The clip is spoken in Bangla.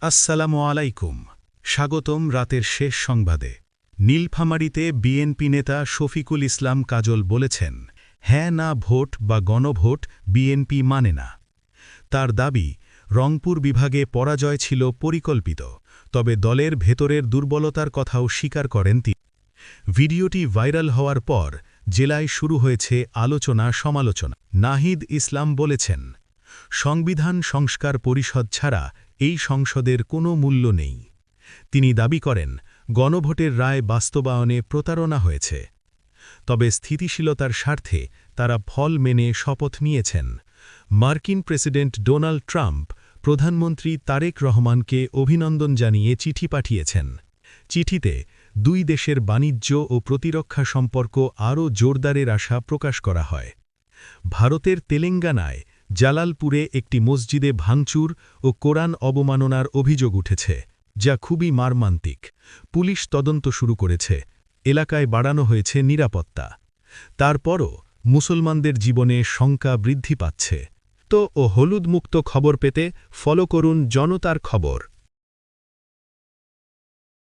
আসসালামু আলাইকুম। স্বাগতম রাতের শেষ সংবাদে। নীলফামারীতে বিএনপি নেতা শফিকুল ইসলাম কাজল বলেছেন, হ্যাঁ না ভোট বা গণভোট বিএনপি মানে না। তার দাবি, রংপুর বিভাগে পরাজয় ছিল পরিকল্পিত, তবে দলের ভেতরের দুর্বলতার কথাও স্বীকার করেন তিনি। ভিডিওটি ভাইরাল হওয়ার পর জেলায় শুরু হয়েছে আলোচনা সমালোচনা। নাহিদ ইসলাম বলেছেন, সংবিধান সংস্কার পরিষদ ছাড়া এই সংসদের কোনো মূল্য নেই। তিনি দাবি করেন, গণভোটের রায় বাস্তবায়নে প্রতারণা হয়েছে। তবে স্থিতিশীলতার স্বার্থে তারা ফল মেনে শপথ নিয়েছেন। মার্কিন প্রেসিডেন্ট ডোনাল্ড ট্রাম্প প্রধানমন্ত্রী তারেক রহমানকে অভিনন্দন জানিয়ে চিঠি পাঠিয়েছেন। চিঠিতে দুই দেশের বাণিজ্য ও প্রতিরক্ষা সম্পর্ক আরও জোরদারের আশা প্রকাশ করা হয়। ভারতের তেলেঙ্গানায় জালালপুরে একটি মসজিদে ভাঙচুর ও কোরআন অবমাননার অভিযোগ উঠেছে, যা খুবই মর্মান্তিক। পুলিশ তদন্ত শুরু করেছে। এলাকায় বাড়ানো হয়েছে নিরাপত্তা। তারপরও মুসলমানদের জীবনে শঙ্কা বৃদ্ধি পাচ্ছে। তো হলুদ মুক্ত খবর পেতে ফলো করুন জনতার খবর।